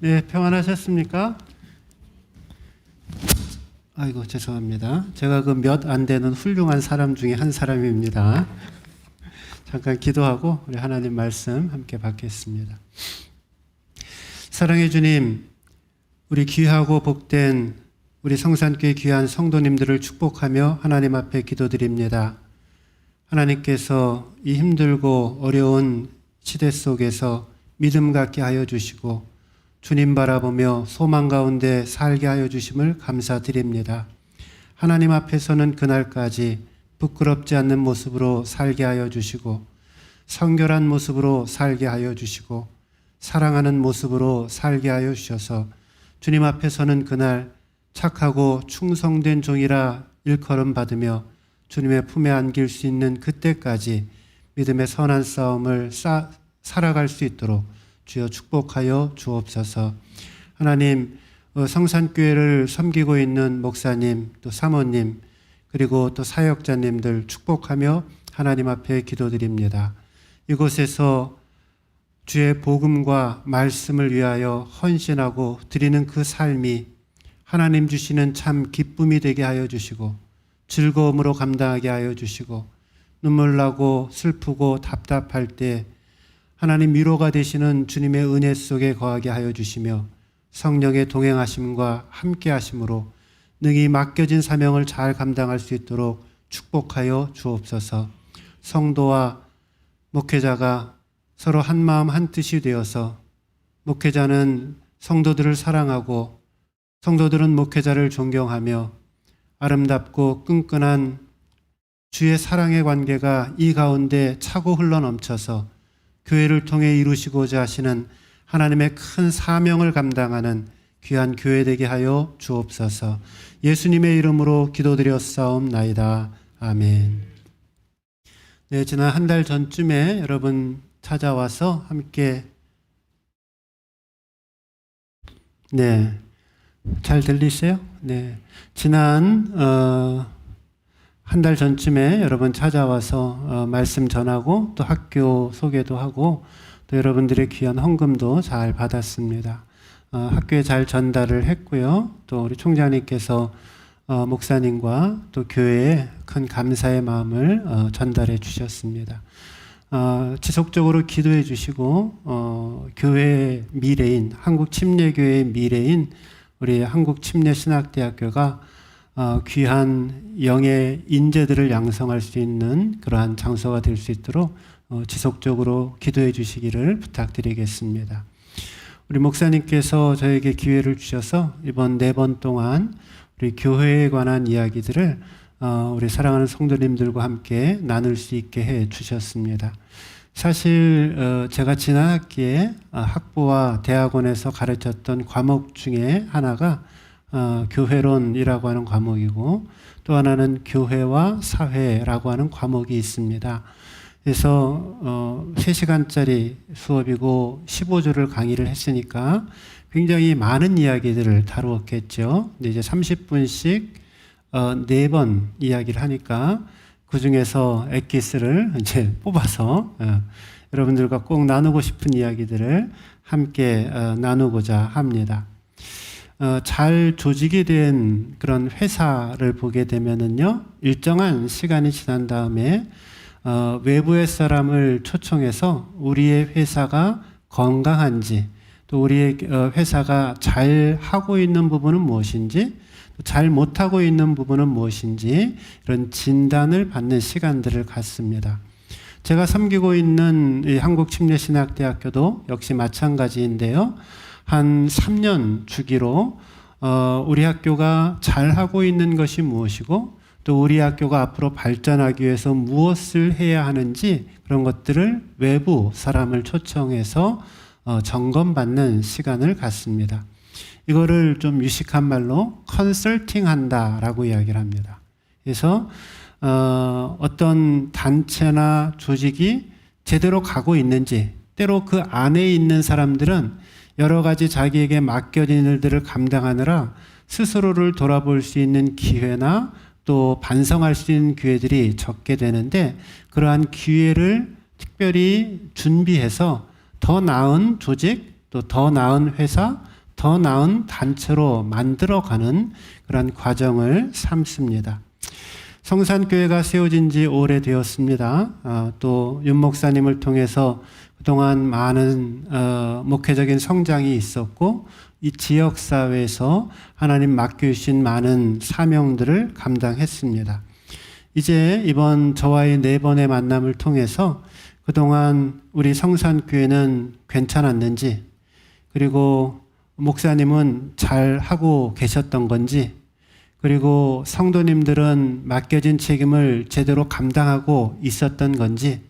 네, 평안하셨습니까? 아이고, 죄송합니다. 제가 그 몇 안 되는 훌륭한 사람 중에 한 사람입니다. 잠깐 기도하고 우리 하나님 말씀 함께 받겠습니다. 사랑해 주님, 우리 귀하고 복된 우리 성산교회 귀한 성도님들을 축복하며 하나님 앞에 기도드립니다. 하나님께서 이 힘들고 어려운 시대 속에서 믿음 갖게 하여 주시고 주님 바라보며 소망 가운데 살게 하여 주심을 감사드립니다. 하나님 앞에서는 그날까지 부끄럽지 않는 모습으로 살게 하여 주시고 성결한 모습으로 살게 하여 주시고 사랑하는 모습으로 살게 하여 주셔서 주님 앞에서는 그날 착하고 충성된 종이라 일컬음 받으며 주님의 품에 안길 수 있는 그때까지 믿음의 선한 싸움을 살아갈 수 있도록 주여 축복하여 주옵소서. 하나님, 성산교회를 섬기고 있는 목사님, 또 사모님, 그리고 또 사역자님들 축복하며 하나님 앞에 기도드립니다. 이곳에서 주의 복음과 말씀을 위하여 헌신하고 드리는 그 삶이 하나님 주시는 참 기쁨이 되게 하여 주시고 즐거움으로 감당하게 하여 주시고 눈물 나고 슬프고 답답할 때 하나님 위로가 되시는 주님의 은혜 속에 거하게 하여 주시며 성령의 동행하심과 함께 하심으로 능히 맡겨진 사명을 잘 감당할 수 있도록 축복하여 주옵소서. 성도와 목회자가 서로 한 마음 한 뜻이 되어서 목회자는 성도들을 사랑하고 성도들은 목회자를 존경하며 아름답고 끈끈한 주의 사랑의 관계가 이 가운데 차고 흘러넘쳐서 교회를 통해 이루시고자 하시는 하나님의 큰 사명을 감당하는 귀한 교회 되게 하여 주옵소서. 예수님의 이름으로 기도드렸사옵나이다. 아멘. 네, 지난 한 달 전쯤에 여러분 찾아와서 함께 잘 들리세요? 네, 지난 한 달 전쯤에 여러분 찾아와서 말씀 전하고 또 학교 소개도 하고 또 여러분들의 귀한 헌금도 잘 받았습니다. 학교에 잘 전달을 했고요. 또 우리 총장님께서 목사님과 또 교회에 큰 감사의 마음을 전달해 주셨습니다. 지속적으로 기도해 주시고 교회의 미래인 한국침례교회의 미래인 우리 한국침례신학대학교가 귀한 영의 인재들을 양성할 수 있는 그러한 장소가 될 수 있도록 지속적으로 기도해 주시기를 부탁드리겠습니다. 우리 목사님께서 저에게 기회를 주셔서 이번 4번 동안 우리 교회에 관한 이야기들을 우리 사랑하는 성도님들과 함께 나눌 수 있게 해 주셨습니다. 사실 제가 지난 학기에 학부와 대학원에서 가르쳤던 과목 중에 하나가 교회론이라고 하는 과목이고 또 하나는 교회와 사회라고 하는 과목이 있습니다. 그래서 3시간짜리 수업이고 15주를 강의를 했으니까 굉장히 많은 이야기들을 다루었겠죠. 근데 이제 30분씩 4번 이야기를 하니까 그 중에서 엑기스를 이제 뽑아서 여러분들과 꼭 나누고 싶은 이야기들을 함께 나누고자 합니다. 잘 조직이 된 그런 회사를 보게 되면은요, 일정한 시간이 지난 다음에 외부의 사람을 초청해서 우리의 회사가 건강한지 또 우리의 회사가 잘 하고 있는 부분은 무엇인지 잘 못하고 있는 부분은 무엇인지 이런 진단을 받는 시간들을 갖습니다. 제가 섬기고 있는 이 한국침례신학대학교도 역시 마찬가지인데요. 한 3년 주기로 우리 학교가 잘하고 있는 것이 무엇이고 또 우리 학교가 앞으로 발전하기 위해서 무엇을 해야 하는지 그런 것들을 외부 사람을 초청해서 점검받는 시간을 갖습니다. 이거를 좀 유식한 말로 컨설팅 한다라고 이야기를 합니다. 그래서 어떤 단체나 조직이 제대로 가고 있는지 때로 그 안에 있는 사람들은 여러 가지 자기에게 맡겨진 일들을 감당하느라 스스로를 돌아볼 수 있는 기회나 또 반성할 수 있는 기회들이 적게 되는데 그러한 기회를 특별히 준비해서 더 나은 조직 또 더 나은 회사 더 나은 단체로 만들어가는 그런 과정을 삼습니다. 성산교회가 세워진 지 오래되었습니다. 또 윤 목사님을 통해서 그동안 많은 목회적인 성장이 있었고 이 지역사회에서 하나님 맡겨주신 많은 사명들을 감당했습니다. 이제 이번 저와의 4번의 만남을 통해서 그동안 우리 성산교회는 괜찮았는지, 그리고 목사님은 잘 하고 계셨던 건지, 그리고 성도님들은 맡겨진 책임을 제대로 감당하고 있었던 건지,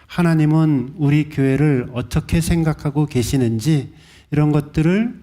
하나님은 우리 교회를 어떻게 생각하고 계시는지 이런 것들을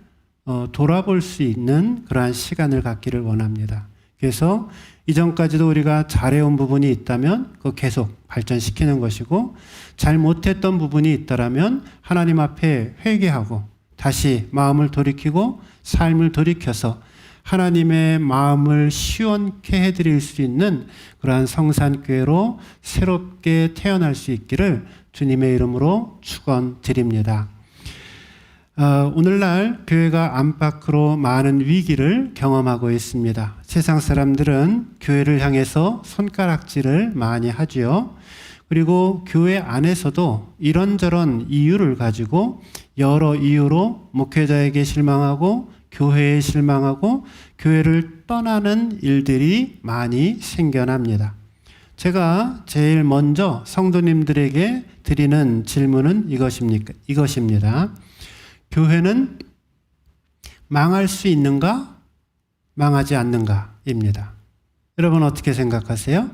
돌아볼 수 있는 그러한 시간을 갖기를 원합니다. 그래서 이전까지도 우리가 잘해온 부분이 있다면 그거 계속 발전시키는 것이고, 잘못했던 부분이 있다면 하나님 앞에 회개하고 다시 마음을 돌이키고 삶을 돌이켜서 하나님의 마음을 시원케 해드릴 수 있는 그러한 성산교회로 새롭게 태어날 수 있기를 주님의 이름으로 축원드립니다. 오늘날 교회가 안팎으로 많은 위기를 경험하고 있습니다. 세상 사람들은 교회를 향해서 손가락질을 많이 하지요. 그리고 교회 안에서도 이런저런 이유를 가지고 여러 이유로 목회자에게 실망하고 교회에 실망하고 교회를 떠나는 일들이 많이 생겨납니다. 제가 제일 먼저 성도님들에게 드리는 질문은 이것입니다. 교회는 망할 수 있는가, 망하지 않는가입니다. 여러분 어떻게 생각하세요?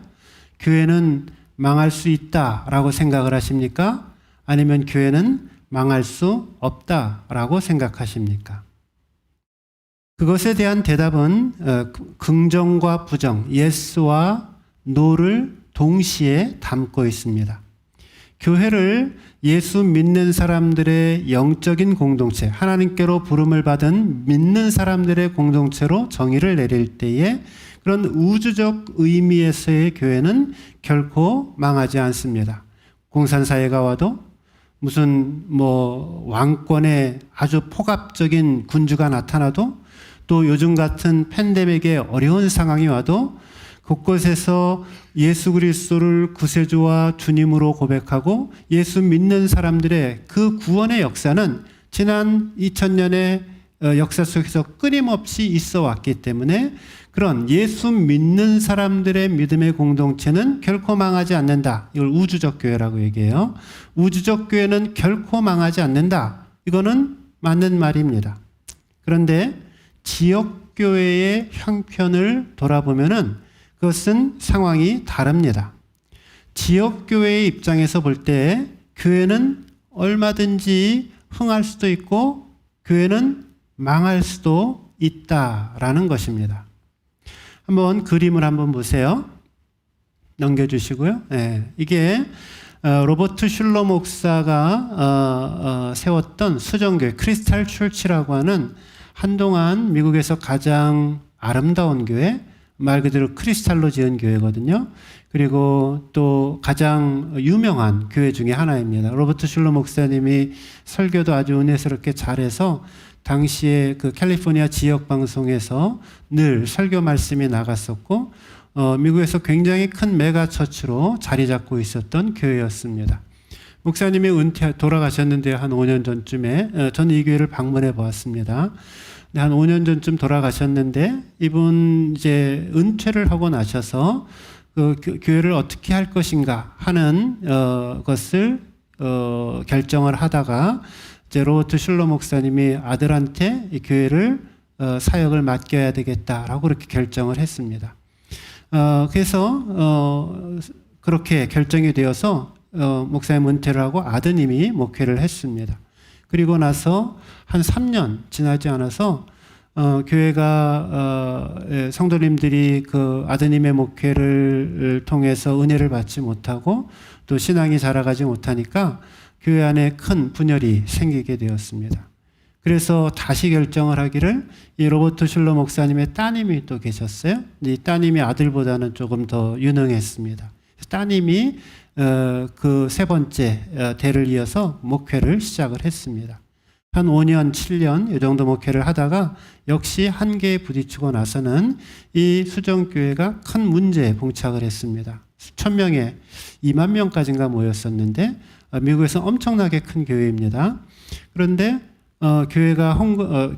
교회는 망할 수 있다라고 생각을 하십니까? 아니면 교회는 망할 수 없다라고 생각하십니까? 그것에 대한 대답은 긍정과 부정, 예스와 노를 동시에 담고 있습니다. 교회를 예수 믿는 사람들의 영적인 공동체, 하나님께로 부름을 받은 믿는 사람들의 공동체로 정의를 내릴 때에 그런 우주적 의미에서의 교회는 결코 망하지 않습니다. 공산사회가 와도 무슨 왕권의 아주 폭압적인 군주가 나타나도 또 요즘 같은 팬데믹의 어려운 상황이 와도 곳곳에서 예수 그리스도를 구세주와 주님으로 고백하고 예수 믿는 사람들의 그 구원의 역사는 지난 2000년의 역사 속에서 끊임없이 있어 왔기 때문에 그런 예수 믿는 사람들의 믿음의 공동체는 결코 망하지 않는다. 이걸 우주적 교회라고 얘기해요. 우주적 교회는 결코 망하지 않는다. 이거는 맞는 말입니다. 그런데 지역교회의 형편을 돌아보면은 그것은 상황이 다릅니다. 지역교회의 입장에서 볼 때 교회는 얼마든지 흥할 수도 있고 교회는 망할 수도 있다라는 것입니다. 한번 그림을 한번 보세요. 넘겨주시고요. 네, 이게 로버트 슐러 목사가 세웠던 수정교회 크리스탈 철치라고 하는 한동안 미국에서 가장 아름다운 교회, 말 그대로 크리스탈로 지은 교회거든요. 그리고 또 가장 유명한 교회 중에 하나입니다. 로버트 슐러 목사님이 설교도 아주 은혜스럽게 잘해서 당시에 그 캘리포니아 지역 방송에서 늘 설교 말씀이 나갔었고 미국에서 굉장히 큰 메가 처치로 자리 잡고 있었던 교회였습니다. 목사님이 돌아가셨는데 한 5년 전쯤에 저는 이 교회를 방문해 보았습니다. 한 5년 전쯤 돌아가셨는데 이분 이제 은퇴를 하고 나셔서 그 교회를 어떻게 할 것인가 하는 것을 결정을 하다가 이제 로버트 슐러 목사님이 아들한테 이 교회를 사역을 맡겨야 되겠다라고 그렇게 결정을 했습니다. 그래서 그렇게 결정이 되어서 목사님 은퇴를 하고 아드님이 목회를 했습니다. 그리고 나서 한 3년 지나지 않아서 교회가 성도님들이 그 아드님의 목회를 통해서 은혜를 받지 못하고 또 신앙이 자라가지 못하니까 교회 안에 큰 분열이 생기게 되었습니다. 그래서 다시 결정을 하기를 이 로버트 슐러 목사님의 따님이 또 계셨어요. 이 따님이 아들보다는 조금 더 유능했습니다. 따님이 그 세 번째 대를 이어서 목회를 시작을 했습니다. 한 5년, 7년 이 정도 목회를 하다가 역시 한계에 부딪히고 나서는 이 수정교회가 큰 문제에 봉착을 했습니다. 수천 명에 2만 명까지인가 모였었는데 미국에서 엄청나게 큰 교회입니다. 그런데 교회가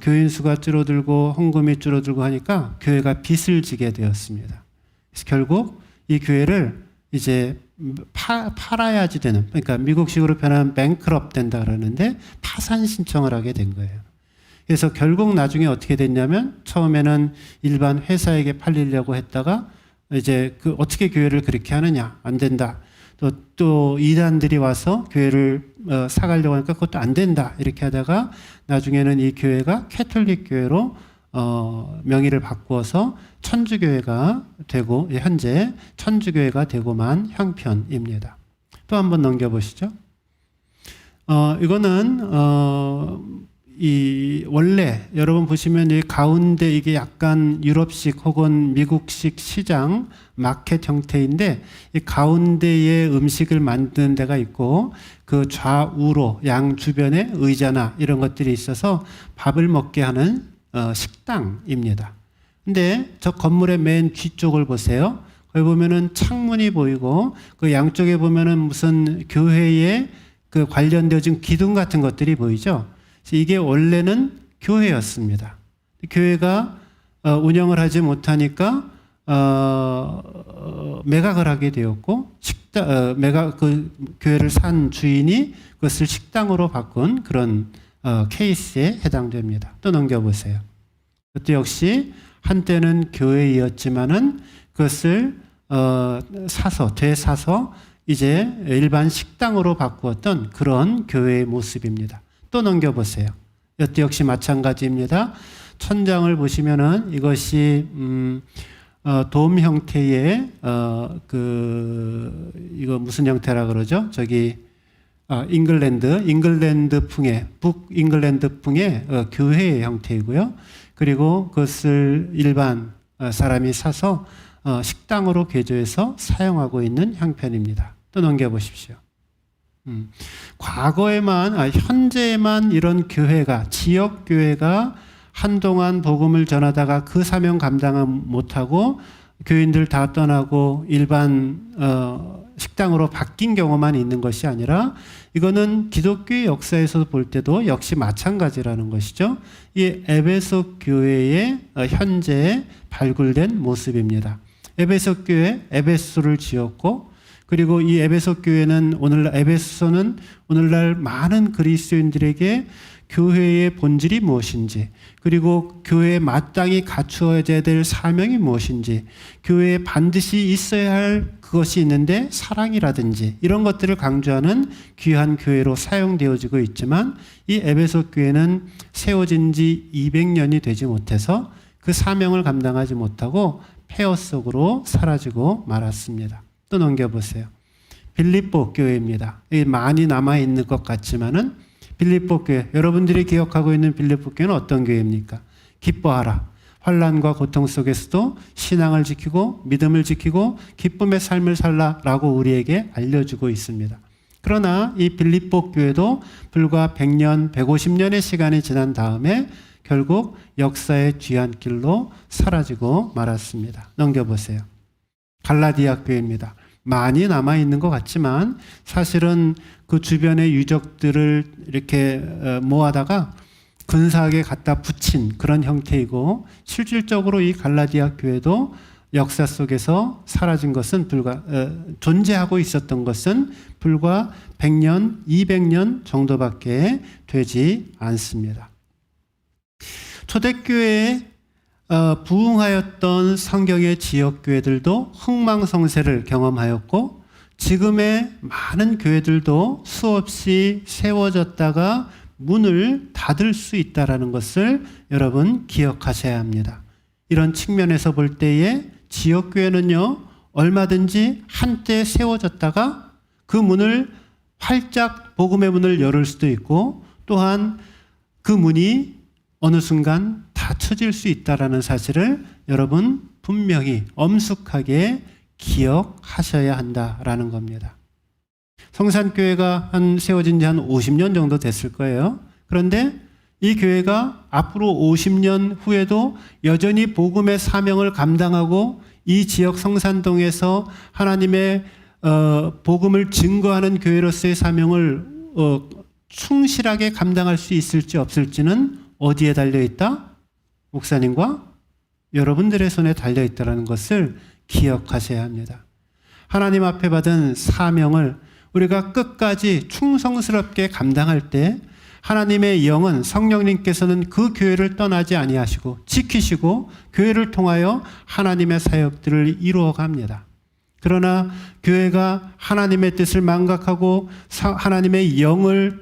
교인 수가 줄어들고 헌금이 줄어들고 하니까 교회가 빚을 지게 되었습니다. 그래서 결국 이 교회를 이제 팔아야지 되는, 그러니까 미국식으로 표현하면 뱅크럽 된다 그러는데 파산 신청을 하게 된 거예요. 그래서 결국 나중에 어떻게 됐냐면 처음에는 일반 회사에게 팔리려고 했다가 이제 어떻게 교회를 그렇게 하느냐, 안 된다. 또 이단들이 와서 교회를 사가려고 하니까 그것도 안 된다. 이렇게 하다가 나중에는 이 교회가 캐톨릭 교회로 명의를 바꾸어서 천주교회가 되고 현재 천주교회가 되고만 형편입니다. 또 한번 넘겨보시죠. 이거는 이 원래 여러분 보시면 이 가운데 이게 약간 유럽식 혹은 미국식 시장 마켓 형태인데 이 가운데에 음식을 만드는 데가 있고 그 좌우로 양 주변에 의자나 이런 것들이 있어서 밥을 먹게 하는 식당입니다. 근데 저 건물의 맨 뒤쪽을 보세요. 거기 보면은 창문이 보이고 그 양쪽에 보면은 무슨 교회에 그 관련되어진 기둥 같은 것들이 보이죠. 이게 원래는 교회였습니다. 교회가 운영을 하지 못하니까 매각을 하게 되었고 그 교회를 산 주인이 그것을 식당으로 바꾼 그런 케이스에 해당됩니다. 또 넘겨보세요. 그것도 역시 한때는 교회이었지만은 그것을 되사서 이제 일반 식당으로 바꾸었던 그런 교회의 모습입니다. 또 넘겨보세요. 이것도 역시 마찬가지입니다. 천장을 보시면은 이것이 돔 형태의 이거 무슨 형태라 그러죠? 저기 잉글랜드풍의 북잉글랜드풍의 교회의 형태이고요. 그리고 그것을 일반 사람이 사서 식당으로 개조해서 사용하고 있는 형편입니다. 또 넘겨보십시오. 현재에만 이런 교회가, 지역교회가 한동안 복음을 전하다가 그 사명 감당을 못하고 교인들 다 떠나고 일반 식당으로 바뀐 경우만 있는 것이 아니라 이거는 기독교의 역사에서 볼 때도 역시 마찬가지라는 것이죠. 이 에베소 교회의 현재 발굴된 모습입니다. 에베소 교회, 에베소를 지었고 그리고 이 에베소 교회는 에베소는 오늘날 많은 그리스도인들에게 교회의 본질이 무엇인지, 그리고 교회에 마땅히 갖추어야 될 사명이 무엇인지, 교회에 반드시 있어야 할 그것이 있는데 사랑이라든지 이런 것들을 강조하는 귀한 교회로 사용되어지고 있지만 이 에베소 교회는 세워진 지 200년이 되지 못해서 그 사명을 감당하지 못하고 폐허 속으로 사라지고 말았습니다. 또 넘겨보세요. 빌립보 교회입니다. 많이 남아있는 것 같지만은 빌립보 교회, 여러분들이 기억하고 있는 빌립보 교회는 어떤 교회입니까? 기뻐하라. 환난과 고통 속에서도 신앙을 지키고 믿음을 지키고 기쁨의 삶을 살라라고 우리에게 알려주고 있습니다. 그러나 이 빌립보 교회도 불과 100년, 150년의 시간이 지난 다음에 결국 역사의 뒤안길로 사라지고 말았습니다. 넘겨보세요. 갈라디아 교회입니다. 많이 남아있는 것 같지만 사실은 그 주변의 유적들을 이렇게 모아다가 근사하게 갖다 붙인 그런 형태이고 실질적으로 이 갈라디아 교회도 역사 속에서 사라진 것은 존재하고 있었던 것은 불과 100년, 200년 정도밖에 되지 않습니다. 초대교회에 부흥하였던 성경의 지역교회들도 흥망성쇠를 경험하였고 지금의 많은 교회들도 수없이 세워졌다가 문을 닫을 수 있다는 것을 여러분 기억하셔야 합니다. 이런 측면에서 볼 때에 지역교회는요 얼마든지 한때 세워졌다가 그 문을 활짝 복음의 문을 열을 수도 있고 또한 그 문이 어느 순간 닫혀질 수 있다는 사실을 여러분 분명히 엄숙하게 기억하셔야 한다라는 겁니다. 성산교회가 세워진 지 한 50년 정도 됐을 거예요. 그런데 이 교회가 앞으로 50년 후에도 여전히 복음의 사명을 감당하고 이 지역 성산동에서 하나님의 복음을 증거하는 교회로서의 사명을 충실하게 감당할 수 있을지 없을지는 어디에 달려있다? 목사님과 여러분들의 손에 달려있다는 것을 기억하셔야 합니다. 하나님 앞에 받은 사명을 우리가 끝까지 충성스럽게 감당할 때 하나님의 영은 성령님께서는 그 교회를 떠나지 아니하시고 지키시고 교회를 통하여 하나님의 사역들을 이루어 갑니다. 그러나 교회가 하나님의 뜻을 망각하고 하나님의 영을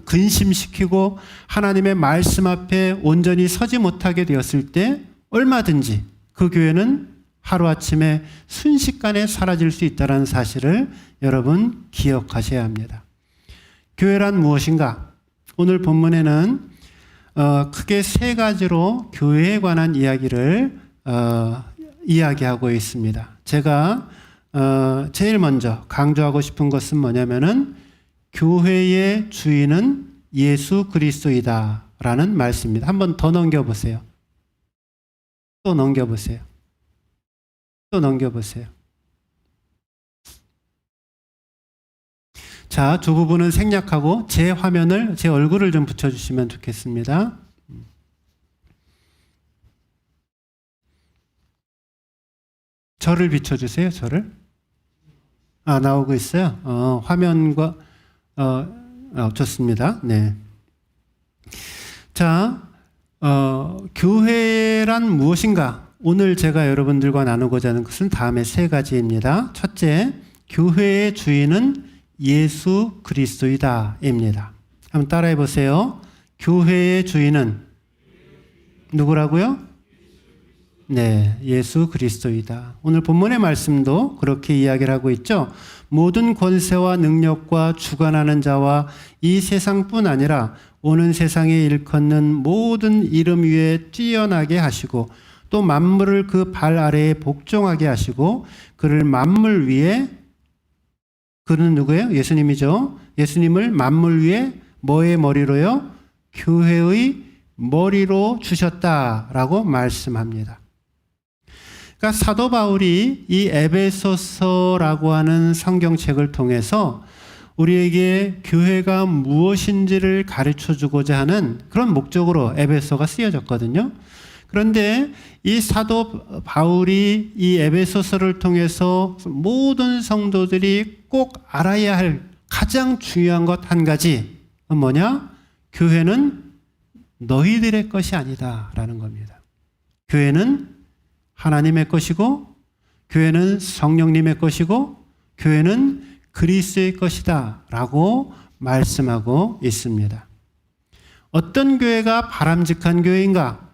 근심시키고 하나님의 말씀 앞에 온전히 서지 못하게 되었을 때 얼마든지 그 교회는 하루아침에 순식간에 사라질 수 있다는 사실을 여러분 기억하셔야 합니다. 교회란 무엇인가? 오늘 본문에는 크게 세 가지로 교회에 관한 이야기를 이야기하고 있습니다. 제가 제일 먼저 강조하고 싶은 것은 뭐냐면은 교회의 주인은 예수 그리스도이다 라는 말씀입니다. 한번 더 넘겨보세요. 또 넘겨보세요. 또 넘겨보세요. 자, 두 부분은 생략하고 제 화면을, 제 얼굴을 좀 붙여주시면 좋겠습니다. 저를 비춰주세요, 저를. 나오고 있어요. 화면과, 좋습니다. 네. 자, 교회란 무엇인가? 오늘 제가 여러분들과 나누고자 하는 것은 다음에 세 가지입니다. 첫째, 교회의 주인은 예수 그리스도이다입니다. 한번 따라해 보세요. 교회의 주인은 누구라고요? 네, 예수 그리스도이다. 오늘 본문의 말씀도 그렇게 이야기를 하고 있죠. 모든 권세와 능력과 주관하는 자와 이 세상뿐 아니라 오는 세상에 일컫는 모든 이름 위에 뛰어나게 하시고 또 만물을 그 발 아래에 복종하게 하시고 그를 만물 위에, 그는 누구예요? 예수님이죠. 예수님을 만물 위에 뭐의 머리로요? 교회의 머리로 주셨다라고 말씀합니다. 그러니까 사도 바울이 이 에베소서라고 하는 성경책을 통해서 우리에게 교회가 무엇인지를 가르쳐 주고자 하는 그런 목적으로 에베소가 쓰여졌거든요. 그런데 이 사도 바울이 이 에베소서를 통해서 모든 성도들이 꼭 알아야 할 가장 중요한 것 한 가지, 뭐냐? 교회는 너희들의 것이 아니다라는 겁니다. 교회는 하나님의 것이고 교회는 성령님의 것이고 교회는 그리스도의 것이다 라고 말씀하고 있습니다. 어떤 교회가 바람직한 교회인가?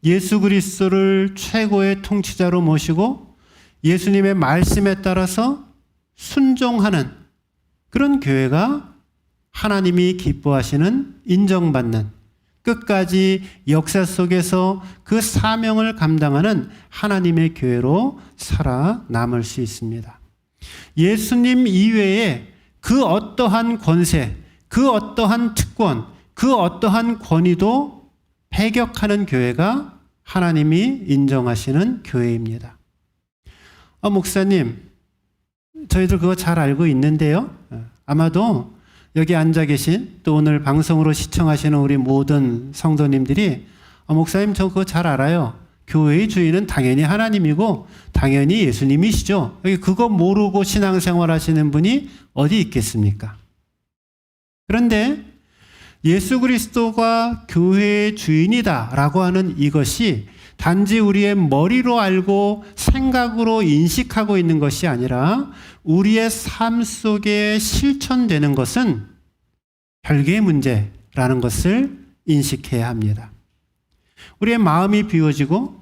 예수 그리스도를 최고의 통치자로 모시고 예수님의 말씀에 따라서 순종하는 그런 교회가 하나님이 기뻐하시는, 인정받는, 끝까지 역사 속에서 그 사명을 감당하는 하나님의 교회로 살아남을 수 있습니다. 예수님 이외에 그 어떠한 권세, 그 어떠한 특권, 그 어떠한 권위도 배격하는 교회가 하나님이 인정하시는 교회입니다. 목사님, 저희들 그거 잘 알고 있는데요. 아마도 여기 앉아 계신 또 오늘 방송으로 시청하시는 우리 모든 성도님들이 목사님 저 그거 잘 알아요. 교회의 주인은 당연히 하나님이고 당연히 예수님이시죠. 여기 그거 모르고 신앙생활 하시는 분이 어디 있겠습니까? 그런데 예수 그리스도가 교회의 주인이다라고 하는 이것이 단지 우리의 머리로 알고 생각으로 인식하고 있는 것이 아니라 우리의 삶 속에 실천되는 것은 별개의 문제라는 것을 인식해야 합니다. 우리의 마음이 비워지고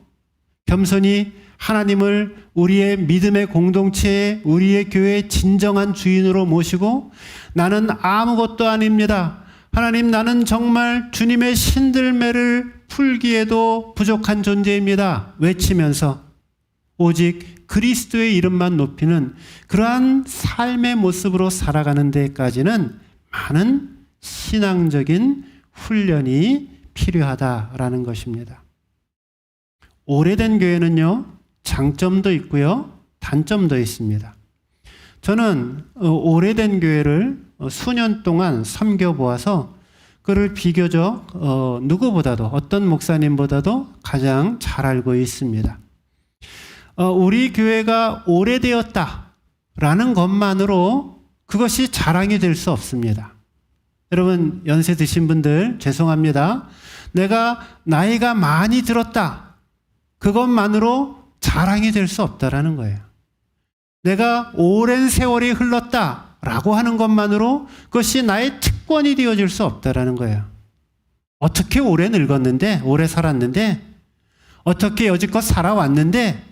겸손히 하나님을 우리의 믿음의 공동체에, 우리의 교회의 진정한 주인으로 모시고 나는 아무것도 아닙니다. 하나님, 나는 정말 주님의 신들매를 풀기에도 부족한 존재입니다. 외치면서 오직 그리스도의 이름만 높이는 그러한 삶의 모습으로 살아가는 데까지는 많은 신앙적인 훈련이 필요하다라는 것입니다. 오래된 교회는요, 장점도 있고요, 단점도 있습니다. 저는 오래된 교회를 수년 동안 섬겨보아서 그를 비교적 누구보다도, 어떤 목사님보다도 가장 잘 알고 있습니다. 우리 교회가 오래되었다라는 것만으로 그것이 자랑이 될 수 없습니다. 여러분, 연세 드신 분들 죄송합니다. 내가 나이가 많이 들었다, 그것만으로 자랑이 될 수 없다라는 거예요. 내가 오랜 세월이 흘렀다라고 하는 것만으로 그것이 나의 특권이 되어질 수 없다라는 거예요. 어떻게 오래 늙었는데, 오래 살았는데, 어떻게 여지껏 살아왔는데,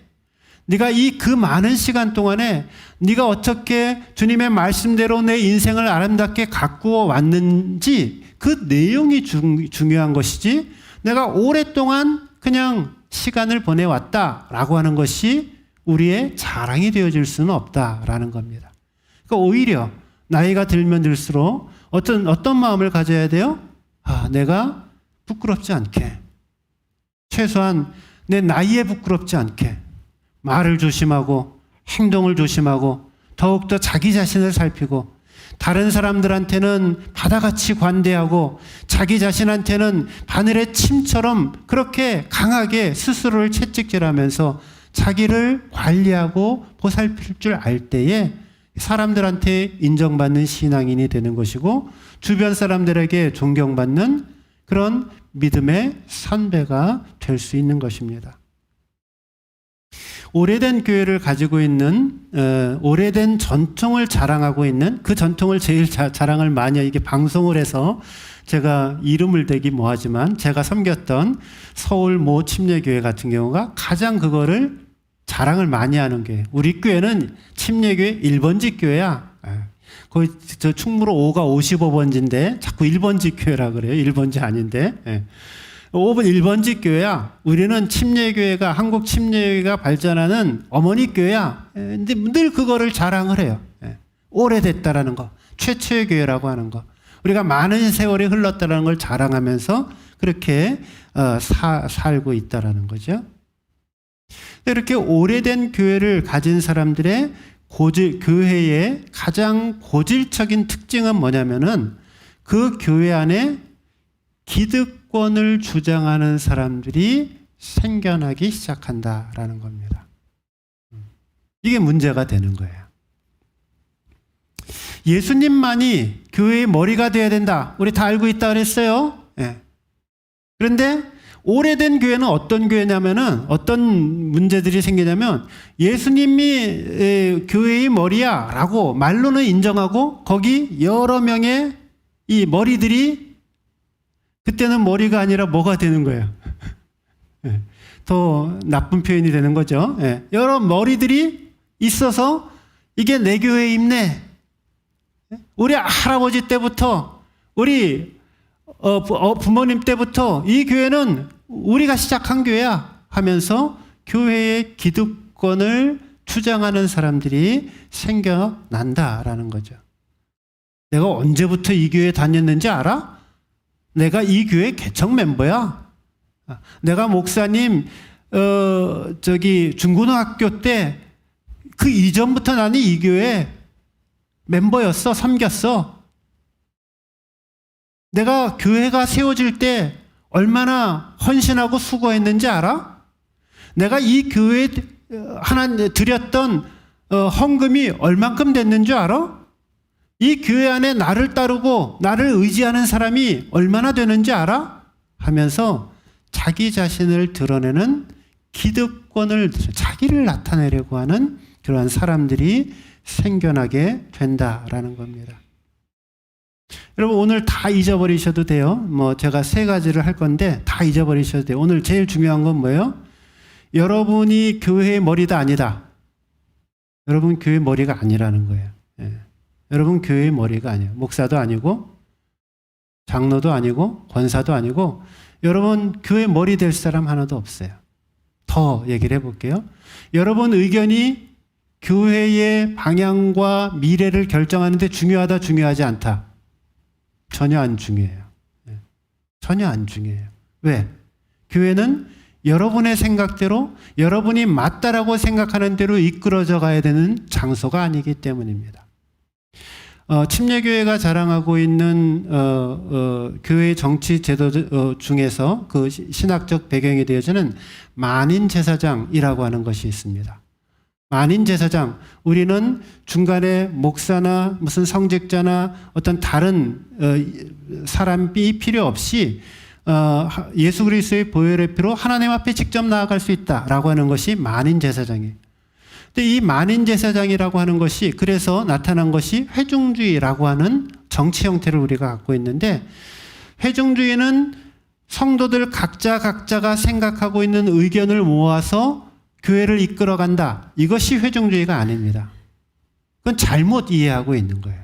네가 그 많은 시간 동안에 네가 어떻게 주님의 말씀대로 내 인생을 아름답게 가꾸어 왔는지 그 내용이 중요한 것이지, 내가 오랫동안 그냥 시간을 보내왔다라고 하는 것이 우리의 자랑이 되어질 수는 없다라는 겁니다. 그러니까 오히려 나이가 들면 들수록 어떤 마음을 가져야 돼요? 내가 부끄럽지 않게, 최소한 내 나이에 부끄럽지 않게 말을 조심하고 행동을 조심하고 더욱더 자기 자신을 살피고, 다른 사람들한테는 바다같이 관대하고 자기 자신한테는 바늘의 침처럼 그렇게 강하게 스스로를 채찍질하면서 자기를 관리하고 보살필 줄 알 때에 사람들한테 인정받는 신앙인이 되는 것이고, 주변 사람들에게 존경받는 그런 믿음의 선배가 될 수 있는 것입니다. 오래된 교회를 가지고 있는, 오래된 전통을 자랑하고 있는, 그 전통을 제일 자랑을 많이, 이게 방송을 해서 제가 이름을 대기 뭐하지만 제가 섬겼던 서울 모 침례교회 같은 경우가 가장 그거를 자랑을 많이 하는 교회. 우리 교회는 침례교회 1번지 교회야. 거의 저 충무로 5가 55번지인데 자꾸 1번지 교회라 그래요. 1번지 아닌데. 5번 1번지 교회야. 우리는 침례교회가, 한국 침례교회가 발전하는 어머니 교회야. 근데 늘 그거를 자랑을 해요. 오래됐다라는 거, 최초의 교회라고 하는 거, 우리가 많은 세월이 흘렀다라는 걸 자랑하면서 그렇게 살고 있다라는 거죠. 이렇게 오래된 교회를 가진 사람들의 교회의 가장 고질적인 특징은 뭐냐면은 그 교회 안에 기득권을 주장하는 사람들이 생겨나기 시작한다라는 겁니다. 이게 문제가 되는 거예요. 예수님만이 교회의 머리가 되어야 된다, 우리 다 알고 있다 그랬어요. 그런데 오래된 교회는 어떤 교회냐면은, 어떤 문제들이 생기냐면, 예수님이 교회의 머리야 라고 말로는 인정하고 거기 여러 명의 이 머리들이, 그때는 머리가 아니라 뭐가 되는 거예요? 더 나쁜 표현이 되는 거죠. 여러 머리들이 있어서 이게 내 교회에 있네. 우리 할아버지 때부터, 우리 부모님 때부터 이 교회는 우리가 시작한 교회야 하면서 교회의 기득권을 주장하는 사람들이 생겨난다라는 거죠. 내가 언제부터 이 교회에 다녔는지 알아? 내가 이 교회 개척 멤버야. 내가 목사님 중고등학교 때 그 이전부터 나는 이 교회 멤버였어, 섬겼어. 내가 교회가 세워질 때 얼마나 헌신하고 수고했는지 알아? 내가 이 교회에 드렸던 헌금이 얼만큼 됐는 줄 알아? 이 교회 안에 나를 따르고 나를 의지하는 사람이 얼마나 되는지 알아? 하면서 자기 자신을 드러내는 기득권을, 자기를 나타내려고 하는 그러한 사람들이 생겨나게 된다라는 겁니다. 여러분, 오늘 다 잊어버리셔도 돼요. 제가 3가지를 할 건데 다 잊어버리셔도 돼요. 오늘 제일 중요한 건 뭐예요? 여러분이 교회의 머리다, 아니다. 여러분 교회 머리가 아니라는 거예요. 여러분 교회의 머리가 아니에요. 목사도 아니고 장로도 아니고 권사도 아니고, 여러분 교회 머리 될 사람 하나도 없어요. 더 얘기를 해볼게요. 여러분 의견이 교회의 방향과 미래를 결정하는데 중요하다, 중요하지 않다? 전혀 안 중요해요. 전혀 안 중요해요. 왜? 교회는 여러분의 생각대로 여러분이 맞다라고 생각하는 대로 이끌어져 가야 되는 장소가 아니기 때문입니다. 침례교회가 자랑하고 있는 교회 정치 제도 중에서 그 신학적 배경이 되어지는 만인제사장이라고 하는 것이 있습니다. 만인제사장, 우리는 중간에 목사나 무슨 성직자나 어떤 다른 사람이 필요 없이 예수 그리스도의 보혈의 피로 하나님 앞에 직접 나아갈 수 있다라고 하는 것이 만인제사장이에요. 근데 이 만인제사장이라고 하는 것이 그래서 나타난 것이 회중주의라고 하는 정치 형태를 우리가 갖고 있는데, 회중주의는 성도들 각자가 생각하고 있는 의견을 모아서 교회를 이끌어간다. 이것이 회중주의가 아닙니다. 그건 잘못 이해하고 있는 거예요.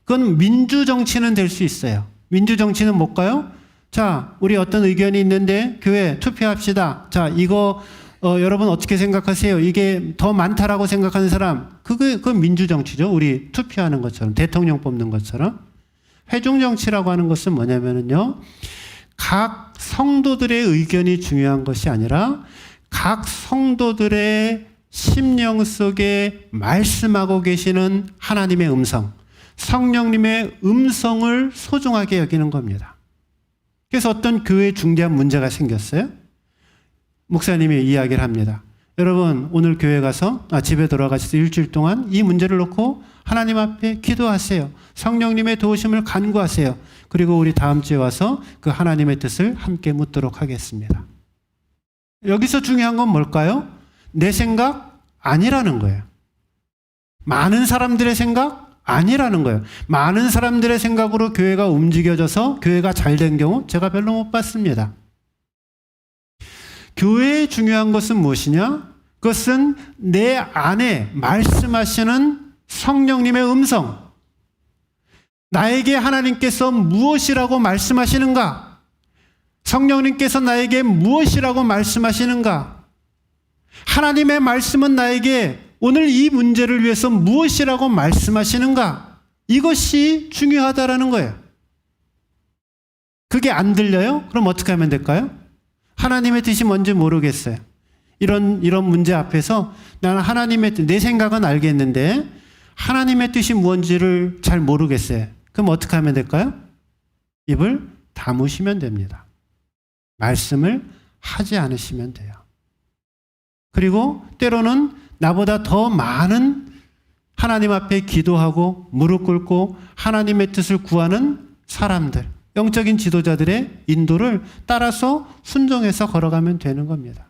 그건 민주정치는 될 수 있어요. 민주정치는 뭘까요? 자, 우리 어떤 의견이 있는데 교회 투표합시다. 자, 이거 여러분 어떻게 생각하세요? 이게 더 많다라고 생각하는 사람, 그건 민주정치죠. 우리 투표하는 것처럼, 대통령 뽑는 것처럼. 회중정치라고 하는 것은 뭐냐면요, 각 성도들의 의견이 중요한 것이 아니라 각 성도들의 심령 속에 말씀하고 계시는 하나님의 음성, 성령님의 음성을 소중하게 여기는 겁니다. 그래서 어떤 교회에 중대한 문제가 생겼어요. 목사님이 이야기를 합니다. 여러분, 오늘 교회 가서 집에 돌아가셔서 일주일 동안 이 문제를 놓고 하나님 앞에 기도하세요. 성령님의 도우심을 간구하세요. 그리고 우리 다음 주에 와서 그 하나님의 뜻을 함께 묻도록 하겠습니다. 여기서 중요한 건 뭘까요? 내 생각 아니라는 거예요. 많은 사람들의 생각 아니라는 거예요. 많은 사람들의 생각으로 교회가 움직여져서 교회가 잘 된 경우 제가 별로 못 봤습니다. 교회의 중요한 것은 무엇이냐? 그것은 내 안에 말씀하시는 성령님의 음성. 나에게 하나님께서 무엇이라고 말씀하시는가? 성령님께서 나에게 무엇이라고 말씀하시는가? 하나님의 말씀은 나에게 오늘 이 문제를 위해서 무엇이라고 말씀하시는가? 이것이 중요하다라는 거예요. 그게 안 들려요? 그럼 어떻게 하면 될까요? 하나님의 뜻이 뭔지 모르겠어요. 이런 문제 앞에서 나는 하나님의 뜻, 내 생각은 알겠는데 하나님의 뜻이 뭔지를 잘 모르겠어요. 그럼 어떻게 하면 될까요? 입을 다무시면 됩니다. 말씀을 하지 않으시면 돼요. 그리고 때로는 나보다 더 많은 하나님 앞에 기도하고 무릎 꿇고 하나님의 뜻을 구하는 사람들, 영적인 지도자들의 인도를 따라서 순종해서 걸어가면 되는 겁니다.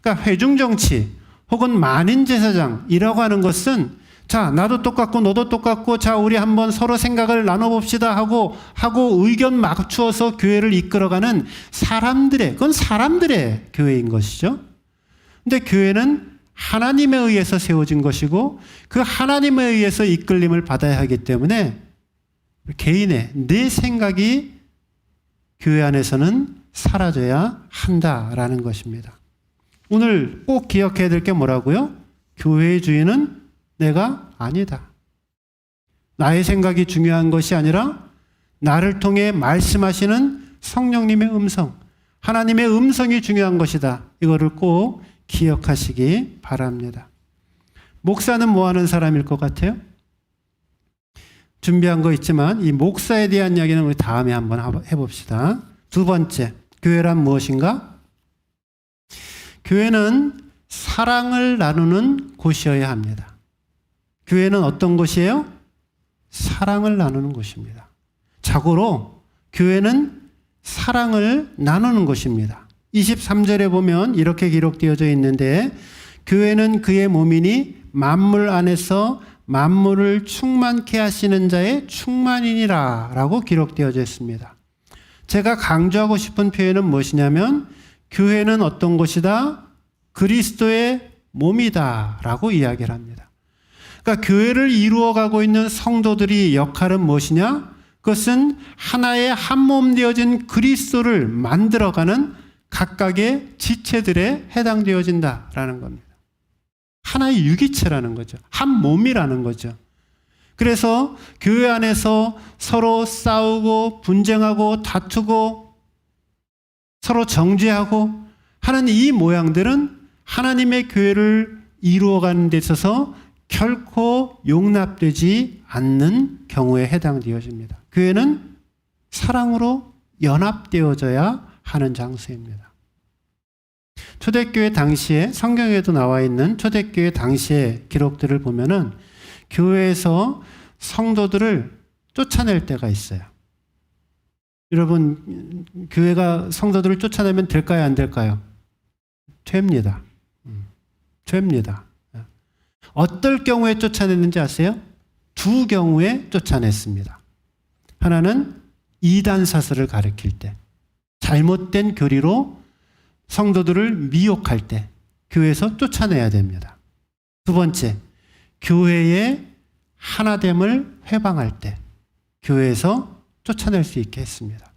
그러니까 회중정치 혹은 만인제사장이라고 하는 것은, 자, 나도 똑같고 너도 똑같고 자, 우리 한번 서로 생각을 나눠봅시다 하고 의견 맞추어서 교회를 이끌어가는 그건 사람들의 교회인 것이죠. 근데 교회는 하나님에 의해서 세워진 것이고 그 하나님에 의해서 이끌림을 받아야 하기 때문에 개인의 내 생각이 교회 안에서는 사라져야 한다라는 것입니다. 오늘 꼭 기억해야 될 게 뭐라고요? 교회의 주인은 내가 아니다. 나의 생각이 중요한 것이 아니라 나를 통해 말씀하시는 성령님의 음성, 하나님의 음성이 중요한 것이다. 이거를 꼭 기억하시기 바랍니다. 목사는 뭐 하는 사람일 것 같아요? 준비한 거 있지만 이 목사에 대한 이야기는 우리 다음에 한번 해봅시다. 두 번째, 교회란 무엇인가? 교회는 사랑을 나누는 곳이어야 합니다. 교회는 어떤 곳이에요? 사랑을 나누는 곳입니다. 자고로 교회는 사랑을 나누는 곳입니다. 23절에 보면 이렇게 기록되어져 있는데, 교회는 그의 몸이니 만물 안에서 만물을 충만케 하시는 자의 충만이니라 라고 기록되어져 있습니다. 제가 강조하고 싶은 표현은 무엇이냐면, 교회는 어떤 곳이다? 그리스도의 몸이다 라고 이야기를 합니다. 그러니까 교회를 이루어가고 있는 성도들이 역할은 무엇이냐? 그것은 하나의 한 몸 되어진 그리스도를 만들어가는 각각의 지체들에 해당되어진다라는 겁니다. 하나의 유기체라는 거죠. 한 몸이라는 거죠. 그래서 교회 안에서 서로 싸우고 분쟁하고 다투고 서로 정죄하고 하는 이 모양들은 하나님의 교회를 이루어가는 데 있어서 결코 용납되지 않는 경우에 해당되어집니다. 교회는 사랑으로 연합되어져야 하는 장소입니다. 초대교회 당시에 성경에도 나와 있는 초대교회 당시의 기록들을 보면은 교회에서 성도들을 쫓아낼 때가 있어요. 여러분, 교회가 성도들을 쫓아내면 될까요, 안 될까요? 죄입니다. 죄입니다. 어떨 경우에 쫓아냈는지 아세요? 두 경우에 쫓아냈습니다. 하나는 이단 사설을 가리킬 때, 잘못된 교리로 성도들을 미혹할 때 교회에서 쫓아내야 됩니다. 두 번째, 교회의 하나됨을 회방할 때 교회에서 쫓아낼 수 있게 했습니다.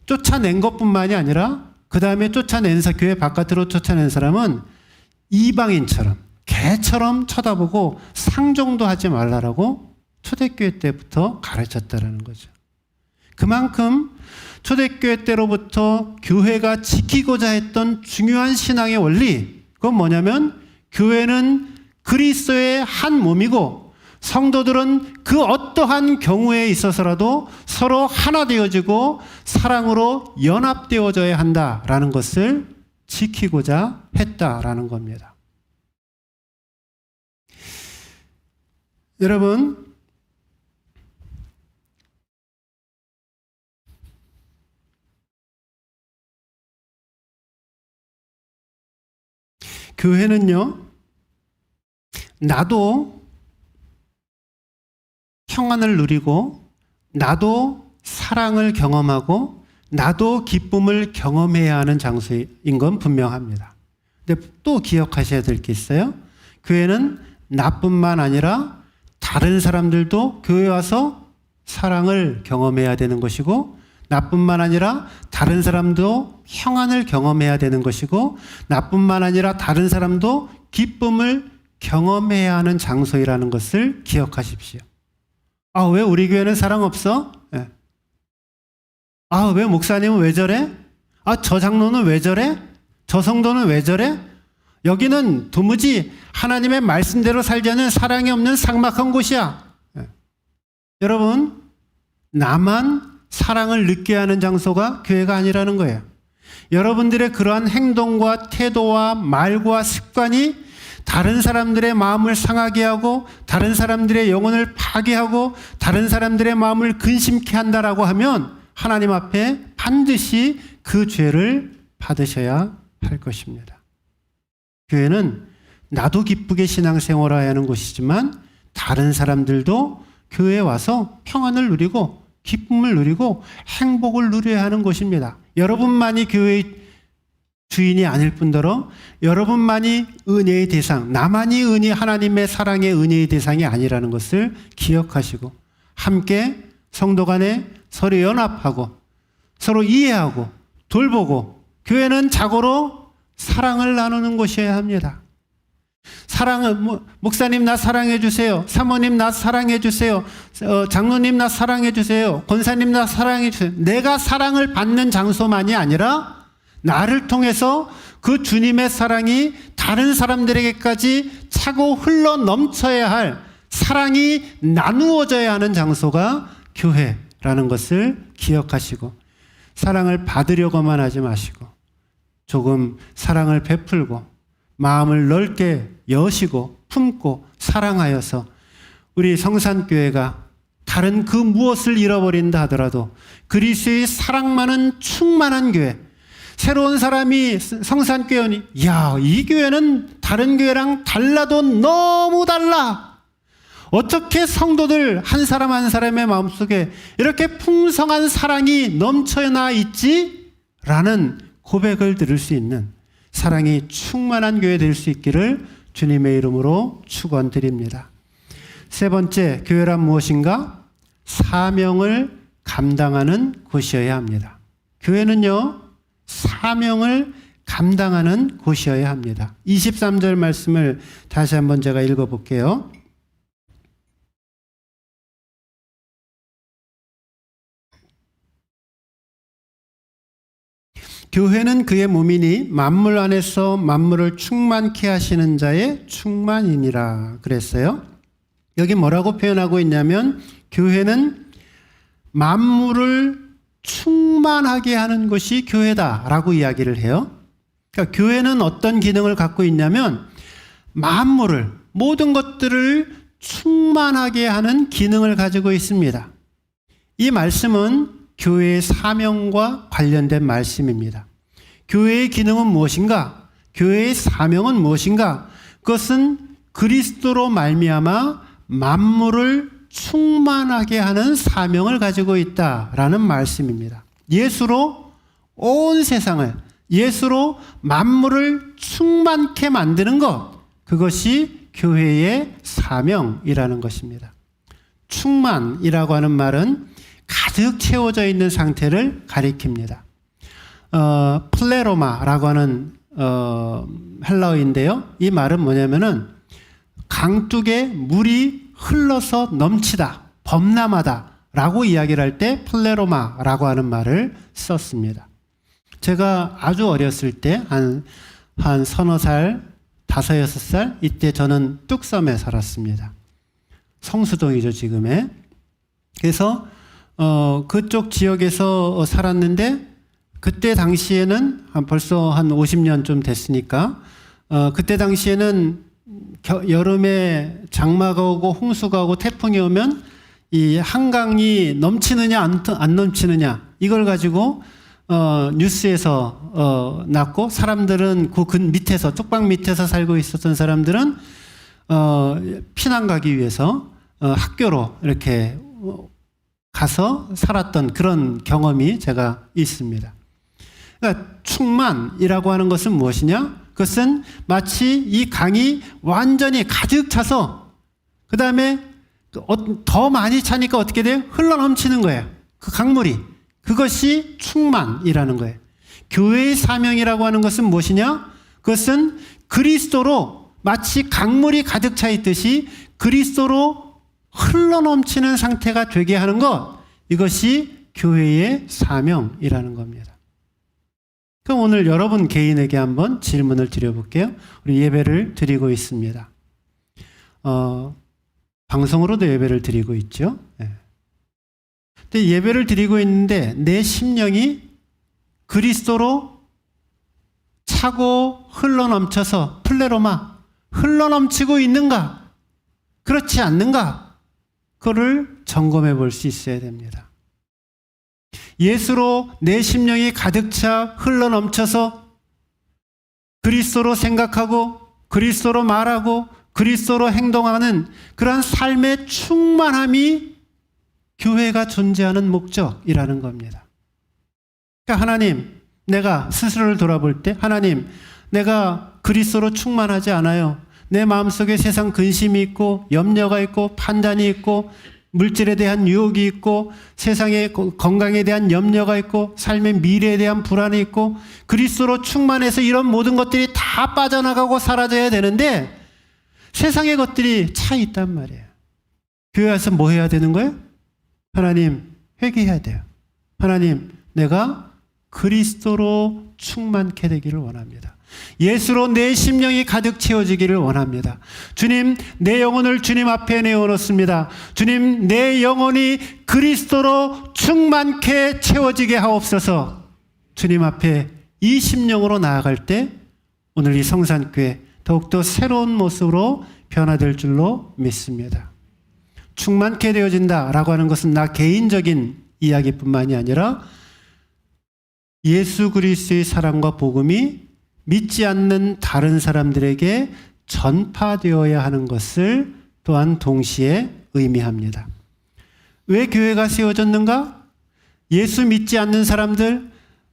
쫓아낸 것뿐만이 아니라 그 다음에 교회 바깥으로 쫓아낸 사람은 이방인처럼 개처럼 쳐다보고 상종도 하지 말라라고 초대교회 때부터 가르쳤다라는 거죠. 그만큼 초대교회 때로부터 교회가 지키고자 했던 중요한 신앙의 원리, 그건 뭐냐면 교회는 그리스도의 한 몸이고 성도들은 그 어떠한 경우에 있어서라도 서로 하나 되어지고 사랑으로 연합되어져야 한다라는 것을 지키고자 했다라는 겁니다. 여러분, 교회는요, 나도 평안을 누리고 나도 사랑을 경험하고 나도 기쁨을 경험해야 하는 장소인 건 분명합니다. 근데 또 기억하셔야 될 게 있어요. 교회는 나뿐만 아니라 다른 사람들도 교회 와서 사랑을 경험해야 되는 것이고, 나뿐만 아니라 다른 사람도 평안을 경험해야 되는 것이고, 나뿐만 아니라 다른 사람도 기쁨을 경험해야 하는 장소이라는 것을 기억하십시오. 아, 왜 우리 교회는 사랑 없어? 네. 아, 왜 목사님은 왜 저래? 아, 저 장로는 왜 저래? 저 성도는 왜 저래? 여기는 도무지 하나님의 말씀대로 살자는 사랑이 없는 삭막한 곳이야. 네. 여러분, 나만 사랑을 느껴야 하는 장소가 교회가 아니라는 거예요. 여러분들의 그러한 행동과 태도와 말과 습관이 다른 사람들의 마음을 상하게 하고 다른 사람들의 영혼을 파괴하고 다른 사람들의 마음을 근심케 한다라고 하면 하나님 앞에 반드시 그 죄를 받으셔야 할 것입니다. 교회는 나도 기쁘게 신앙생활해야 하는 곳이지만 다른 사람들도 교회에 와서 평안을 누리고 기쁨을 누리고 행복을 누려야 하는 곳입니다. 여러분만이 교회의 주인이 아닐 뿐더러 여러분만이 은혜의 대상, 나만이 하나님의 사랑의 은혜의 대상이 아니라는 것을 기억하시고 함께 성도 간에 서로 연합하고 서로 이해하고 돌보고 교회는 자고로 사랑을 나누는 곳이어야 합니다. 목사님 나 사랑해 주세요. 사모님 나 사랑해 주세요. 장로님 나 사랑해 주세요. 권사님 나 사랑해 주세요. 내가 사랑을 받는 장소만이 아니라 나를 통해서 그 주님의 사랑이 다른 사람들에게까지 차고 흘러 넘쳐야 할 사랑이 나누어져야 하는 장소가 교회라는 것을 기억하시고 사랑을 받으려고만 하지 마시고 조금 사랑을 베풀고 마음을 넓게 여시고 품고 사랑하여서 우리 성산교회가 다른 그 무엇을 잃어버린다 하더라도 그리스도의 사랑만은 충만한 교회, 새로운 사람이 성산교회 오니 야, 이 교회는 다른 교회랑 달라도 너무 달라. 어떻게 성도들 한 사람 한 사람의 마음속에 이렇게 풍성한 사랑이 넘쳐나 있지? 라는 고백을 들을 수 있는 사랑이 충만한 교회 될 수 있기를 주님의 이름으로 축원드립니다. 세 번째, 교회란 무엇인가? 사명을 감당하는 곳이어야 합니다. 교회는요, 사명을 감당하는 곳이어야 합니다. 23절 말씀을 다시 한번 제가 읽어볼게요. 교회는 그의 몸이니 만물 안에서 만물을 충만케 하시는 자의 충만이니라 그랬어요. 여기 뭐라고 표현하고 있냐면 교회는 만물을 충만하게 하는 것이 교회다라고 이야기를 해요. 그러니까 교회는 어떤 기능을 갖고 있냐면 만물을, 모든 것들을 충만하게 하는 기능을 가지고 있습니다. 이 말씀은 교회의 사명과 관련된 말씀입니다. 교회의 기능은 무엇인가? 교회의 사명은 무엇인가? 그것은 그리스도로 말미암아 만물을 충만하게 하는 사명을 가지고 있다라는 말씀입니다. 예수로 온 세상을, 예수로 만물을 충만케 만드는 것, 그것이 교회의 사명이라는 것입니다. 충만이라고 하는 말은 가득 채워져 있는 상태를 가리킵니다. 플레로마라고 하는 헬라어인데요. 이 말은 뭐냐면은 강둑에 물이 흘러서 넘치다, 범람하다 라고 이야기를 할 때 플레로마라고 하는 말을 썼습니다. 제가 아주 어렸을 때 한 서너 살, 5-6살 이때 저는 뚝섬에 살았습니다. 성수동이죠, 지금의. 그래서 그쪽 지역에서 살았는데 그때 당시에는 벌써 한 50년 좀 됐으니까 그때 당시에는 여름에 장마가 오고 홍수가 오고 태풍이 오면 이 한강이 넘치느냐 안 넘치느냐 이걸 가지고 뉴스에서 났고, 사람들은 그 근 밑에서, 쪽방 밑에서 살고 있었던 사람들은 피난 가기 위해서 학교로 이렇게 가서 살았던 그런 경험이 제가 있습니다. 그러니까 충만이라고 하는 것은 무엇이냐? 그것은 마치 이 강이 완전히 가득 차서 그 다음에 더 많이 차니까 어떻게 돼요? 흘러넘치는 거예요. 그 강물이. 그것이 충만이라는 거예요. 교회의 사명이라고 하는 것은 무엇이냐? 그것은 그리스도로 마치 강물이 가득 차 있듯이 그리스도로 흘러넘치는 상태가 되게 하는 것, 이것이 교회의 사명이라는 겁니다. 그럼 오늘 여러분 개인에게 한번 질문을 드려볼게요. 우리 예배를 드리고 있습니다. 방송으로도 예배를 드리고 있죠. 네. 근데 예배를 드리고 있는데 내 심령이 그리스도로 차고 흘러넘쳐서 플레로마 흘러넘치고 있는가? 그렇지 않는가? 그거를 점검해 볼 수 있어야 됩니다. 예수로 내 심령이 가득 차 흘러넘쳐서 그리스도로 생각하고 그리스도로 말하고 그리스도로 행동하는 그러한 삶의 충만함이 교회가 존재하는 목적이라는 겁니다. 그러니까 하나님, 내가 스스로를 돌아볼 때 하나님, 내가 그리스도로 충만하지 않아요. 내 마음속에 세상 근심이 있고 염려가 있고 판단이 있고 물질에 대한 유혹이 있고 세상의 건강에 대한 염려가 있고 삶의 미래에 대한 불안이 있고 그리스도로 충만해서 이런 모든 것들이 다 빠져나가고 사라져야 되는데 세상의 것들이 차 있단 말이에요. 교회 와서 뭐 해야 되는 거예요? 하나님, 회개해야 돼요. 하나님, 내가 그리스도로 충만케 되기를 원합니다. 예수로 내 심령이 가득 채워지기를 원합니다. 주님, 내 영혼을 주님 앞에 내어놓습니다. 주님, 내 영혼이 그리스도로 충만케 채워지게 하옵소서. 주님 앞에 이 심령으로 나아갈 때 오늘 이 성산교회 더욱더 새로운 모습으로 변화될 줄로 믿습니다. 충만케 되어진다라고 하는 것은 나 개인적인 이야기뿐만이 아니라 예수 그리스도의 사랑과 복음이 믿지 않는 다른 사람들에게 전파되어야 하는 것을 또한 동시에 의미합니다. 왜 교회가 세워졌는가? 예수 믿지 않는 사람들,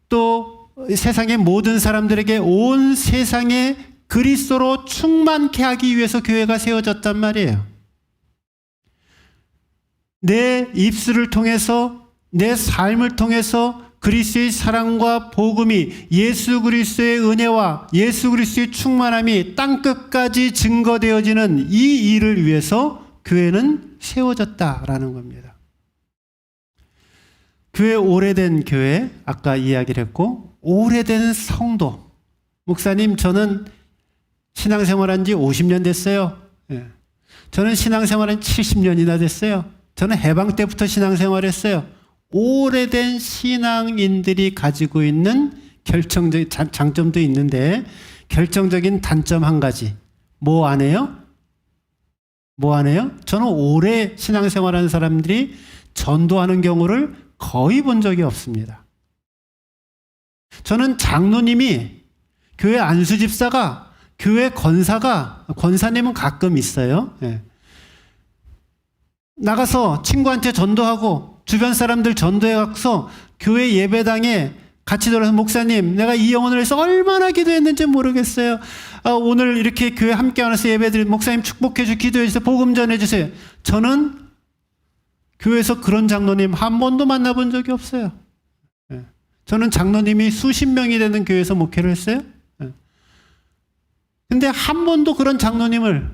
또 세상의 모든 사람들에게 온 세상에 그리스도로 충만케 하기 위해서 교회가 세워졌단 말이에요. 내 입술을 통해서, 내 삶을 통해서 그리스도의 사랑과 복음이, 예수 그리스도의 은혜와 예수 그리스도의 충만함이 땅끝까지 증거되어지는 이 일을 위해서 교회는 세워졌다라는 겁니다. 교회 오래된 교회, 아까 이야기를 했고 오래된 성도, 목사님 저는 신앙생활한 지 50년 됐어요. 예. 저는 신앙생활한 70년이나 됐어요. 저는 해방 때부터 신앙생활했어요. 오래된 신앙인들이 가지고 있는 결정적인 장점도 있는데 결정적인 단점 한 가지. 뭐 안 해요? 뭐 안 해요? 저는 오래 신앙생활하는 사람들이 전도하는 경우를 거의 본 적이 없습니다. 저는 장로님이, 교회 안수집사가, 교회 권사님은 가끔 있어요. 예. 나가서 친구한테 전도하고 주변 사람들 전도해가서 교회 예배당에 같이 들어서 목사님 내가 이 영혼을 위해서 얼마나 기도했는지 모르겠어요. 오늘 이렇게 교회 함께 와서 예배드린 목사님 축복해 주세요. 기도해 주세요. 복음 전해 주세요. 저는 교회에서 그런 장로님 한 번도 만나본 적이 없어요. 저는 장로님이 수십 명이 되는 교회에서 목회를 했어요. 근데 한 번도 그런 장로님을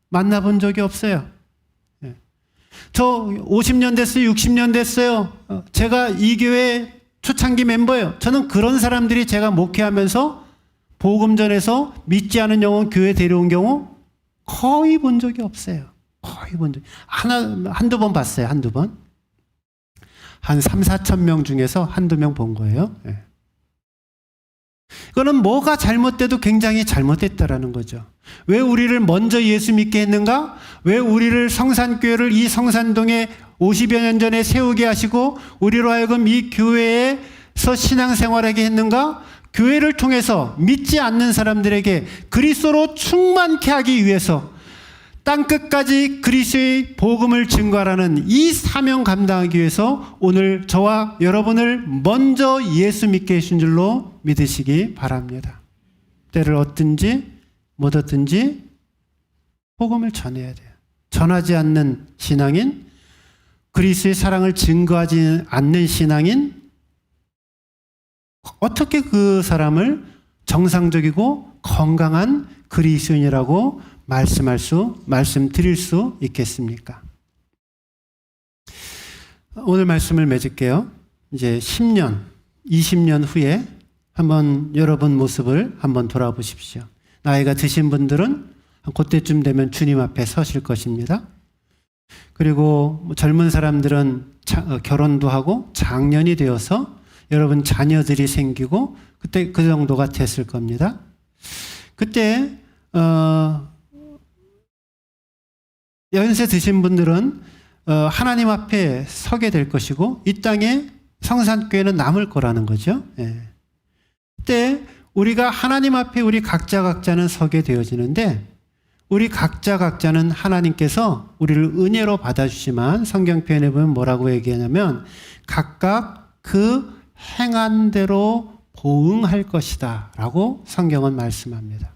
만나본 적이 없어요. 저 50년 됐어요. 60년 됐어요. 제가 이 교회 초창기 멤버예요. 저는 그런 사람들이 제가 목회하면서 복음 전해서 믿지 않은 영혼 교회 데려온 경우 거의 본 적이 없어요. 거의 본 적. 한두 번 봤어요. 한두 번. 한 3, 4천 명 중에서 한두 명 본 거예요. 네. 이거는 뭐가 잘못돼도 굉장히 잘못됐다라는 거죠. 왜 우리를 먼저 예수 믿게 했는가? 왜 우리를 성산교회를 이 성산동에 50여 년 전에 세우게 하시고 우리로 하여금 이 교회에서 신앙생활하게 했는가? 교회를 통해서 믿지 않는 사람들에게 그리스도로 충만케 하기 위해서 땅끝까지 그리스도의 복음을 증거하라는 이 사명 감당하기 위해서 오늘 저와 여러분을 먼저 예수 믿게 해준 줄로 믿으시기 바랍니다. 때를 얻든지 못 얻든지 복음을 전해야 돼요. 전하지 않는 신앙인, 그리스도의 사랑을 증거하지 않는 신앙인, 어떻게 그 사람을 정상적이고 건강한 그리스도인이라고 말씀드릴 수 있겠습니까? 오늘 말씀을 맺을게요. 이제 10년, 20년 후에 한번 여러분 모습을 한번 돌아보십시오. 나이가 드신 분들은 그때쯤 되면 주님 앞에 서실 것입니다. 그리고 젊은 사람들은 결혼도 하고 장년이 되어서 여러분 자녀들이 생기고 그때 그 정도가 됐을 겁니다. 그때 연세 드신 분들은 하나님 앞에 서게 될 것이고 이 땅에 성산교회는 남을 거라는 거죠. 예. 그때 우리가 하나님 앞에 우리 각자는 서게 되어지는데 우리 각자는 하나님께서 우리를 은혜로 받아주시만 성경 표현에 보면 뭐라고 얘기하냐면 각각 그 행한 대로 보응할 것이다 라고 성경은 말씀합니다.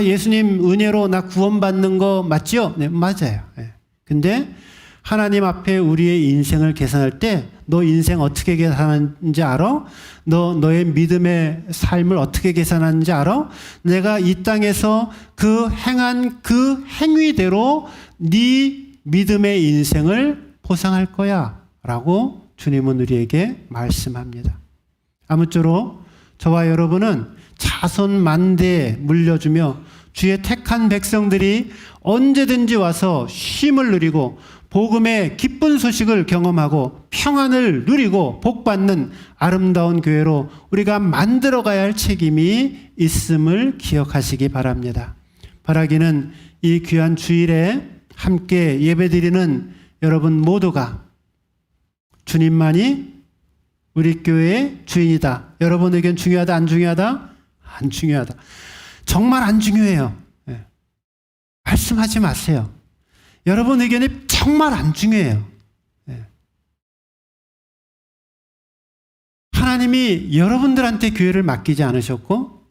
예수님 은혜로 나 구원받는 거 맞죠? 네, 맞아요. 네. 근데 하나님 앞에 우리의 인생을 계산할 때 너 인생 어떻게 계산하는지 알아? 너의 믿음의 삶을 어떻게 계산하는지 알아? 내가 이 땅에서 그 행한 그 행위대로 네 믿음의 인생을 보상할 거야 라고 주님은 우리에게 말씀합니다. 아무쪼록 저와 여러분은 자손 만대에 물려주며 주의 택한 백성들이 언제든지 와서 쉼을 누리고 복음의 기쁜 소식을 경험하고 평안을 누리고 복받는 아름다운 교회로 우리가 만들어가야 할 책임이 있음을 기억하시기 바랍니다. 바라기는 이 귀한 주일에 함께 예배드리는 여러분 모두가 주님만이 우리 교회의 주인이다. 여러분 의견 중요하다, 안 중요하다? 안 중요하다. 정말 안 중요해요. 네. 말씀하지 마세요. 여러분 의견이 정말 안 중요해요. 네. 하나님이 여러분들한테 교회를 맡기지 않으셨고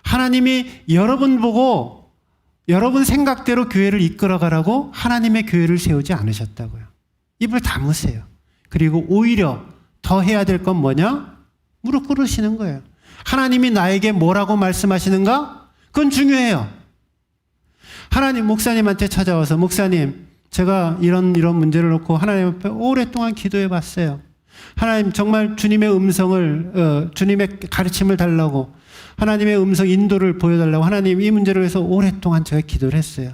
하나님이 여러분 보고 여러분 생각대로 교회를 이끌어가라고 하나님의 교회를 세우지 않으셨다고요. 입을 다무세요. 그리고 오히려 더 해야 될 건 뭐냐? 무릎 꿇으시는 거예요. 하나님이 나에게 뭐라고 말씀하시는가? 그건 중요해요. 하나님 목사님한테 찾아와서 목사님 제가 이런 문제를 놓고 하나님 앞에 오랫동안 기도해 봤어요. 하나님 정말 주님의 음성을 주님의 가르침을 달라고 하나님의 음성 인도를 보여달라고 하나님 이 문제를 위해서 오랫동안 제가 기도를 했어요.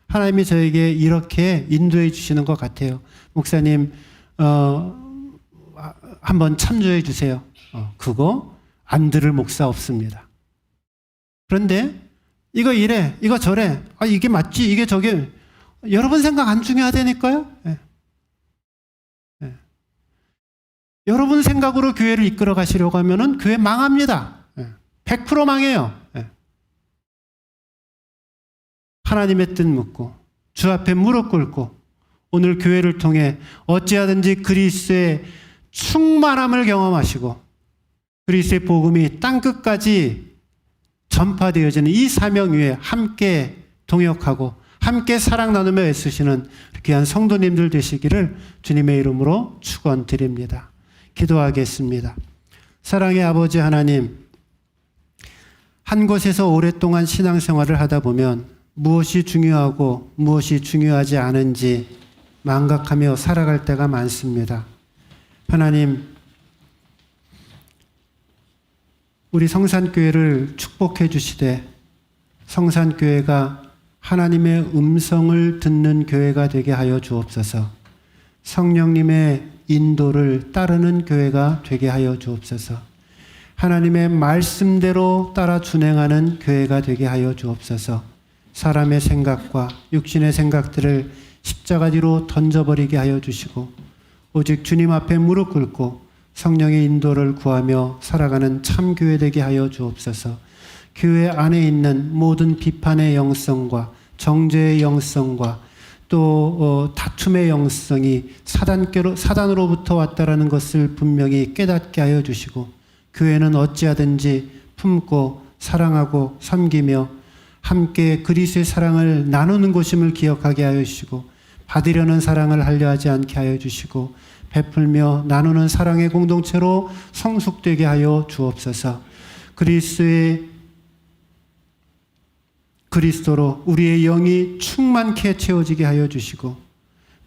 하나님이 저에게 이렇게 인도해 주시는 것 같아요. 목사님 한번 참조해 주세요. 그거 안 들을 목사 없습니다. 그런데 이거 이래 이거 저래 이게 맞지 이게 저게 여러분 생각 안 중요하다니까요. 네. 네. 여러분 생각으로 교회를 이끌어 가시려고 하면은 교회 망합니다. 100% 망해요. 하나님의 뜻 묻고 주 앞에 무릎 꿇고 오늘 교회를 통해 어찌하든지 그리스도의 충만함을 경험하시고 그리스도의 복음이 땅끝까지 전파되어지는 이 사명 위에 함께 동역하고 함께 사랑 나누며 애쓰시는 귀한 성도님들 되시기를 주님의 이름으로 축원드립니다. 기도하겠습니다. 사랑의 아버지 하나님, 한 곳에서 오랫동안 신앙생활을 하다 보면 무엇이 중요하고 무엇이 중요하지 않은지 망각하며 살아갈 때가 많습니다. 하나님, 우리 성산교회를 축복해 주시되 성산교회가 하나님의 음성을 듣는 교회가 되게 하여 주옵소서. 성령님의 인도를 따르는 교회가 되게 하여 주옵소서. 하나님의 말씀대로 따라 준행하는 교회가 되게 하여 주옵소서. 사람의 생각과 육신의 생각들을 십자가 뒤로 던져버리게 하여 주시고 오직 주님 앞에 무릎 꿇고 성령의 인도를 구하며 살아가는 참교회 되게 하여 주옵소서. 교회 안에 있는 모든 비판의 영성과 정죄의 영성과 또 다툼의 영성이 사단으로부터 왔다라는 것을 분명히 깨닫게 하여 주시고 교회는 어찌하든지 품고 사랑하고 섬기며 함께 그리스도의 사랑을 나누는 곳임을 기억하게 하여 주시고 받으려는 사랑을 하려 하지 않게 하여 주시고 베풀며 나누는 사랑의 공동체로 성숙되게 하여 주옵소서. 그리스도로 우리의 영이 충만케 채워지게 하여 주시고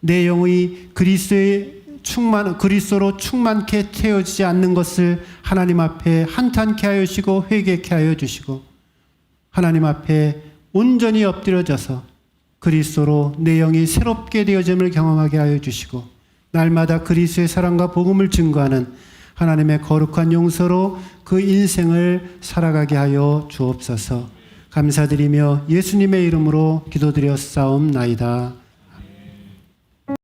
내 영이 그리스도로 충만케 채워지지 않는 것을 하나님 앞에 한탄케 하여 주시고 회개케 하여 주시고 하나님 앞에 온전히 엎드려져서 그리스도로 내 영이 새롭게 되어짐을 경험하게 하여 주시고 날마다 그리스도의 사랑과 복음을 증거하는 하나님의 거룩한 용서로 그 인생을 살아가게 하여 주옵소서. 감사드리며 예수님의 이름으로 기도드렸사옵나이다.